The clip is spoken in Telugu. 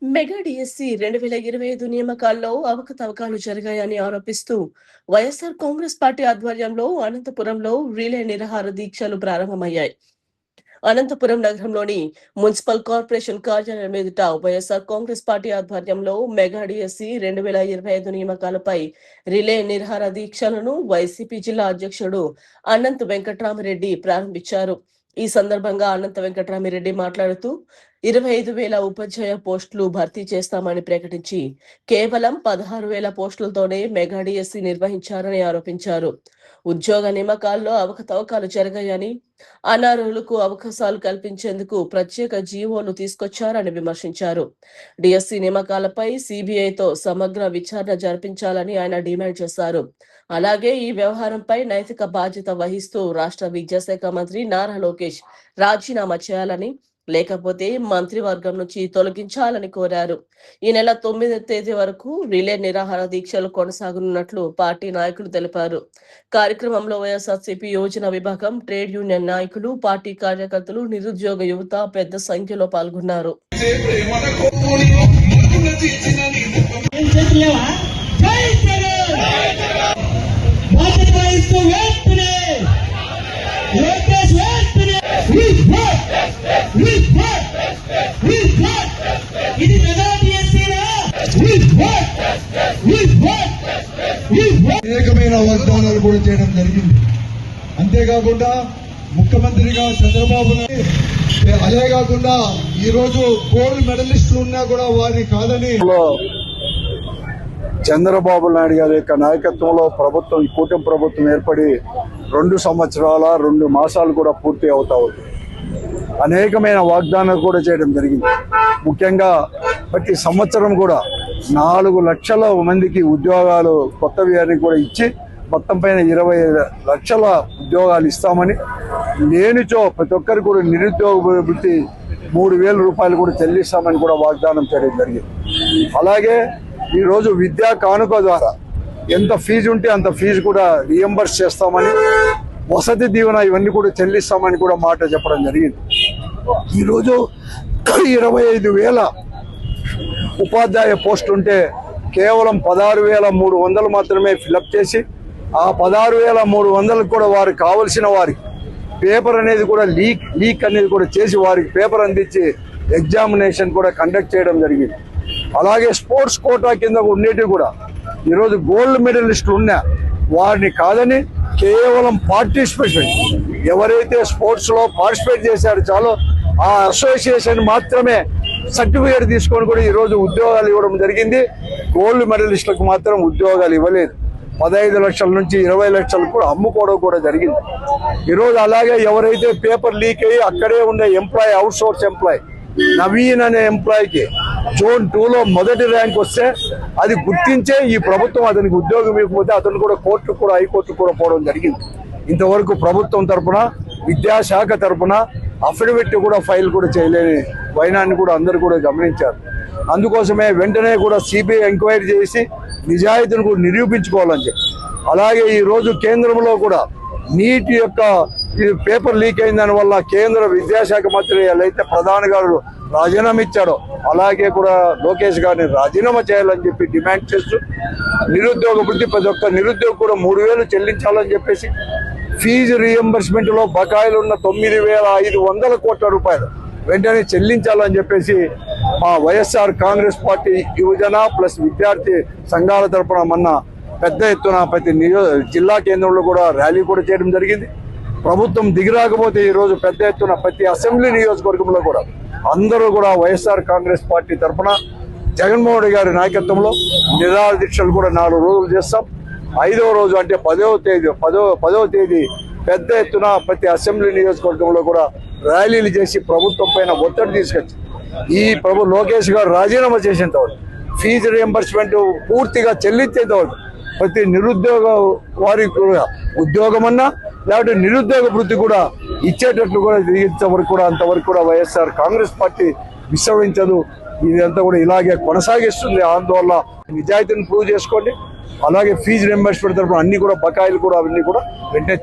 మెగా డిఎస్సి 2025 నియామకాల్లో అవకతవకలు జరిగాయని ఆరోపిస్తూ వైఎస్ఆర్ కాంగ్రెస్ పార్టీ ఆధ్వర్యంలో అనంతపురంలో రిలే నిరాహార దీక్షలు ప్రారంభమయ్యాయి. అనంతపురం నగరంలోని మున్సిపల్ కార్పొరేషన్ కార్యాలయం ఎదుట వైఎస్ఆర్ కాంగ్రెస్ పార్టీ ఆధ్వర్యంలో మెగా డిఎస్సి 2025 నియామకాలపై రిలే నిరాహార దీక్షలను వైసీపీ జిల్లా అధ్యక్షుడు అనంత్ వెంకట్రామిరెడ్డి ప్రారంభించారు. ఈ సందర్భంగా అనంత వెంకటరామిరెడ్డి మాట్లాడుతూ 25,000 ఉపాధ్యాయ పోస్టులు భర్తీ చేస్తామని ప్రకటించి కేవలం 16,000 పోస్టులతోనే మెగా డిఎస్సి నిర్వహించారని ఆరోపించారు. ఉద్యోగ నియామకాల్లో అవకతవకలు జరిగాయని, అనర్హులకు అవకాశాలు కల్పించేందుకు ప్రత్యేక జీవోలు తీసుకొచ్చారని విమర్శించారు. డిఎస్సి నియామకాలపై సిబిఐతో సమగ్ర విచారణ జరిపించాలని ఆయన డిమాండ్ చేశారు. అలాగే ఈ వ్యవహారంపై నైతిక బాధ్యత వహిస్తూ రాష్ట్ర విద్యాశాఖ మంత్రి నారా లోకేష్ రాజీనామా చేయాలని, లేకపోతే మంత్రివర్గం నుంచి తొలగించాలని కోరారు. ఈ నెల 9వ తేదీ వరకు రిలే నిరాహార దీక్షలు కొనసాగనున్నట్లు పార్టీ నాయకులు తెలిపారు. కార్యక్రమంలో వైఎస్ఆర్సీపీ యోజన విభాగం, ట్రేడ్ యూనియన్ నాయకులు, పార్టీ కార్యకర్తలు, నిరుద్యోగ యువత పెద్ద సంఖ్యలో పాల్గొన్నారు. అనేకమైన వాగ్దానాలు కూడా చేయడం జరిగింది. అంతేకాకుండా ముఖ్యమంత్రిగా చంద్రబాబు నాయుడు, అదే కాకుండా ఈ రోజు గోల్డ్ మెడలిస్టులు ఉన్నా కూడా వారిని కాదని చంద్రబాబు నాయుడు గారి యొక్క నాయకత్వంలో ప్రభుత్వం, ఈ కూటమి ప్రభుత్వం ఏర్పడి 2 సంవత్సరాల 2 మాసాలు కూడా పూర్తి అవుతా ఉంది. అనేకమైన వాగ్దానాలు కూడా చేయడం జరిగింది. ముఖ్యంగా ప్రతి సంవత్సరం కూడా 4 లక్షల మందికి ఉద్యోగాలు కొత్తవి అని కూడా ఇచ్చి మొత్తం పైన 20 లక్షల ఉద్యోగాలు ఇస్తామని, లేనిచో ప్రతి ఒక్కరికి కూడా నిరుద్యోగ వృత్తి 3,000 రూపాయలు కూడా చెల్లిస్తామని కూడా వాగ్దానం చేయడం జరిగింది. అలాగే ఈరోజు విద్యా కానుక ద్వారా ఎంత ఫీజు ఉంటే అంత ఫీజు కూడా రియంబర్స్ చేస్తామని, వసతి దీవెన ఇవన్నీ కూడా చెల్లిస్తామని కూడా మాట చెప్పడం జరిగింది. ఈరోజు 25,000 ఉపాధ్యాయ పోస్టులు ఉంటే కేవలం 16,300 మాత్రమే ఫిలప్ చేసి, ఆ 16,300 కూడా వారికి కావలసిన వారికి పేపర్ అనేది కూడా లీక్ అనేది కూడా చేసి వారికి పేపర్ అందించి ఎగ్జామినేషన్ కూడా కండక్ట్ చేయడం జరిగింది. అలాగే స్పోర్ట్స్ కోటా కింద ఉండేటివి కూడా ఈరోజు గోల్డ్ మెడలిస్టులు ఉన్నా వారిని కాదని కేవలం పార్టిసిపేషన్, ఎవరైతే స్పోర్ట్స్ లో పార్టిసిపేట్ చేశారో చాలు ఆ అసోసియేషన్ మాత్రమే సర్టిఫికేట్ తీసుకొని కూడా ఈరోజు ఉద్యోగాలు ఇవ్వడం జరిగింది. గోల్డ్ మెడలిస్టులకు మాత్రం ఉద్యోగాలు ఇవ్వలేదు. 15 లక్షల నుంచి 20 లక్షలు కూడా అమ్ముకోవడం కూడా జరిగింది. ఈరోజు అలాగే ఎవరైతే పేపర్ లీక్ అయ్యి అక్కడే ఉండే employee, out source employee Naveen అనే ఎంప్లాయీకి జోన్ 2లో మొదటి ర్యాంక్ వస్తే అది గుర్తించే ఈ ప్రభుత్వం అతనికి ఉద్యోగం ఇవ్వకపోతే అతను కూడా కోర్టు కూడా, హైకోర్టు కూడా పోవడం జరిగింది. ఇంతవరకు ప్రభుత్వం తరఫున, విద్యాశాఖ తరఫున అఫిడవిట్ కూడా ఫైల్ కూడా చేయలేని వైనాన్ని కూడా అందరూ కూడా గమనించారు. అందుకోసమే వెంటనే కూడా సిబిఐ ఎంక్వైరీ చేసి నిజాయితీని కూడా నిరూపించుకోవాలని చెప్పి, అలాగే ఈ రోజు కేంద్రంలో కూడా నీట్ యొక్క పేపర్ లీక్ అయిన దాని వల్ల కేంద్ర విద్యాశాఖ మంత్రి అయితే ప్రధాని గారు రాజీనామా ఇచ్చాడో అలాగే కూడా లోకేష్ గారిని రాజీనామా చేయాలని చెప్పి డిమాండ్ చేస్తూ, నిరుద్యోగ వృత్తి ప్రతి ఒక్క నిరుద్యోగ కూడా 3,000 చెల్లించాలని చెప్పేసి, ఫీజు రీఎంబర్స్మెంట్ లో బకాయిలు ఉన్న 9,500 కోట్ల రూపాయలు వెంటనే చెల్లించాలని చెప్పేసి మా వైఎస్ఆర్ కాంగ్రెస్ పార్టీ యువజన ప్లస్ విద్యార్థి సంఘాల తరఫున మొన్న పెద్ద ఎత్తున ప్రతి జిల్లా కేంద్రంలో కూడా ర్యాలీ కూడా చేయడం జరిగింది. ప్రభుత్వం దిగిరాకపోతే ఈరోజు పెద్ద ఎత్తున ప్రతి అసెంబ్లీ నియోజకవర్గంలో కూడా అందరూ కూడా వైఎస్ఆర్ కాంగ్రెస్ పార్టీ తరఫున జగన్మోహన్ రెడ్డి గారి నాయకత్వంలో నిరాహార దీక్షలు కూడా 4 రోజులు చేస్తాం. 5వ రోజు అంటే 10వ తేదీ పెద్ద ఎత్తున ప్రతి అసెంబ్లీ నియోజకవర్గంలో కూడా ర్యాలీలు చేసి ప్రభుత్వం పైన ఒత్తిడి తీసుకొచ్చి ఈ లోకేష్ గారు రాజీనామా చేసేంత వరకు, ఫీజు రియంబర్స్మెంట్ పూర్తిగా చెల్లించేంత వరకు, ప్రతి నిరుద్యోగ వారికి కూడా ఉద్యోగం అన్నా లేకపోతే నిరుద్యోగ వృత్తి కూడా ఇచ్చేటట్లు కూడా దిగించే వరకు కూడా అంతవరకు కూడా వైఎస్ఆర్ కాంగ్రెస్ పార్టీ విశ్రమించదు. ఇదంతా కూడా ఇలాగే కొనసాగిస్తుంది. అందువల్ల నిజాయితీని ప్రూవ్ చేసుకోండి. అలాగే ఫీజు రియంబర్స్మెంట్ తరఫున అన్ని కూడా బకాయిలు కూడా అవన్నీ కూడా వెంటనే